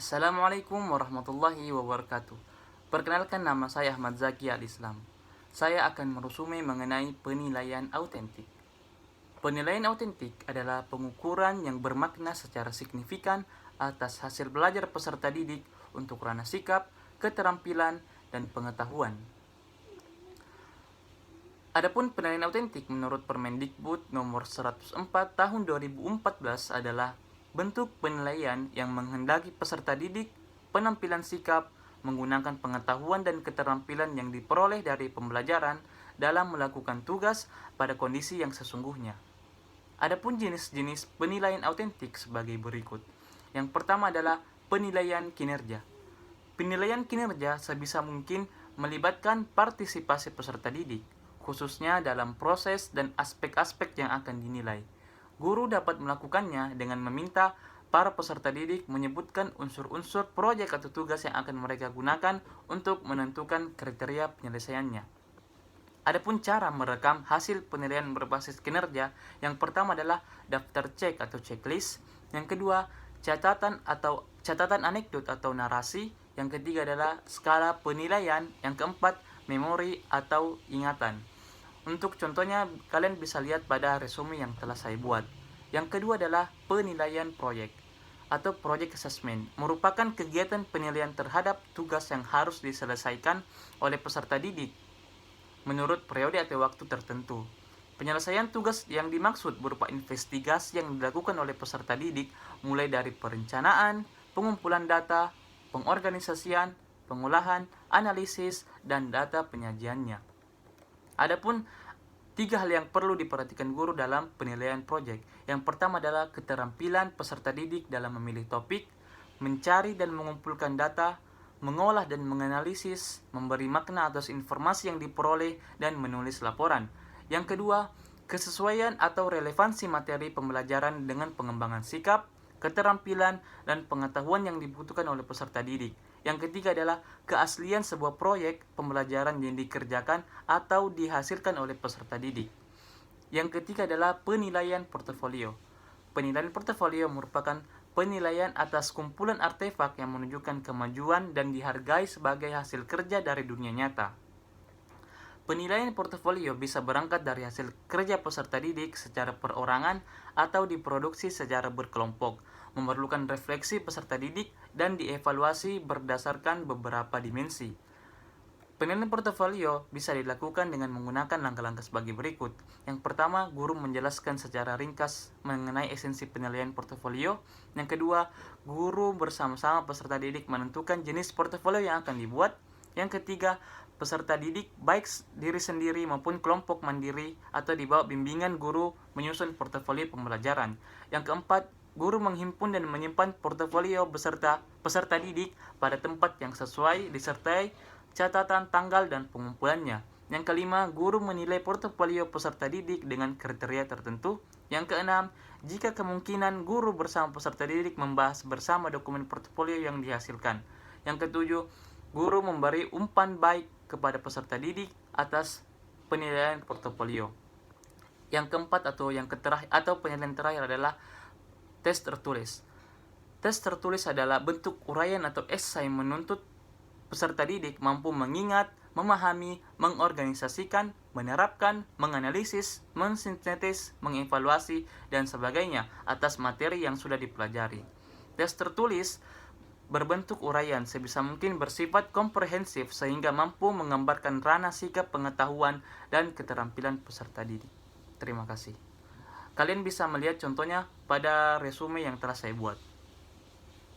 Assalamualaikum warahmatullahi wabarakatuh. Perkenalkan, nama saya Ahmad Zaki Al-Islam. Saya akan meresume mengenai penilaian autentik. Penilaian autentik adalah pengukuran yang bermakna secara signifikan atas hasil belajar peserta didik untuk ranah sikap, keterampilan, dan pengetahuan. Adapun penilaian autentik menurut Permendikbud nomor 104 tahun 2014 adalah bentuk penilaian yang menghendaki peserta didik penampilan sikap menggunakan pengetahuan dan keterampilan yang diperoleh dari pembelajaran dalam melakukan tugas pada kondisi yang sesungguhnya. Adapun jenis-jenis penilaian autentik sebagai berikut. Yang pertama adalah penilaian kinerja. Penilaian kinerja sebisa mungkin melibatkan partisipasi peserta didik, khususnya dalam proses dan aspek-aspek yang akan dinilai. Guru dapat melakukannya dengan meminta para peserta didik menyebutkan unsur-unsur proyek atau tugas yang akan mereka gunakan untuk menentukan kriteria penyelesaiannya. Adapun cara merekam hasil penilaian berbasis kinerja, yang pertama adalah daftar cek atau checklist, yang kedua catatan anekdot atau narasi, yang ketiga adalah skala penilaian, yang keempat memori atau ingatan. Untuk contohnya kalian bisa lihat pada resume yang telah saya buat. Yang kedua adalah penilaian proyek atau project assessment, merupakan kegiatan penilaian terhadap tugas yang harus diselesaikan oleh peserta didik menurut periode atau waktu tertentu. Penyelesaian tugas yang dimaksud berupa investigasi yang dilakukan oleh peserta didik, mulai dari perencanaan, pengumpulan data, pengorganisasian, pengolahan, analisis, dan data penyajiannya. Adapun 3 hal yang perlu diperhatikan guru dalam penilaian proyek. Yang pertama adalah keterampilan peserta didik dalam memilih topik, mencari dan mengumpulkan data, mengolah dan menganalisis, memberi makna atas informasi yang diperoleh, dan menulis laporan. Yang kedua, kesesuaian atau relevansi materi pembelajaran dengan pengembangan sikap, keterampilan, dan pengetahuan yang dibutuhkan oleh peserta didik. Yang ketiga adalah keaslian sebuah proyek pembelajaran yang dikerjakan atau dihasilkan oleh peserta didik. Yang ketiga adalah penilaian portofolio. Penilaian portofolio merupakan penilaian atas kumpulan artefak yang menunjukkan kemajuan dan dihargai sebagai hasil kerja dari dunia nyata. Penilaian portofolio bisa berangkat dari hasil kerja peserta didik secara perorangan atau diproduksi secara berkelompok, memerlukan refleksi peserta didik, dan dievaluasi berdasarkan beberapa dimensi. Penilaian portofolio bisa dilakukan dengan menggunakan langkah-langkah sebagai berikut. Yang pertama, guru menjelaskan secara ringkas mengenai esensi penilaian portofolio. Yang kedua, guru bersama-sama peserta didik menentukan jenis portofolio yang akan dibuat. Yang ketiga, peserta didik baik diri sendiri maupun kelompok mandiri atau di bawah bimbingan guru menyusun portofolio pembelajaran. Yang keempat, guru menghimpun dan menyimpan portofolio beserta peserta didik pada tempat yang sesuai disertai catatan tanggal dan pengumpulannya. Yang kelima, guru menilai portofolio peserta didik dengan kriteria tertentu. Yang keenam, jika kemungkinan guru bersama peserta didik membahas bersama dokumen portofolio yang dihasilkan. Yang ketujuh, guru memberi umpan baik kepada peserta didik atas penilaian portofolio. Yang keempat atau penilaian terakhir adalah tes tertulis. Tes tertulis adalah bentuk uraian atau esai menuntut peserta didik mampu mengingat, memahami, mengorganisasikan, menerapkan, menganalisis, mensintetis, mengevaluasi, dan sebagainya atas materi yang sudah dipelajari. Tes tertulis berbentuk uraian sebisa mungkin bersifat komprehensif sehingga mampu menggambarkan ranah sikap pengetahuan dan keterampilan peserta didik. Terima kasih. Kalian bisa melihat contohnya pada resume yang telah saya buat.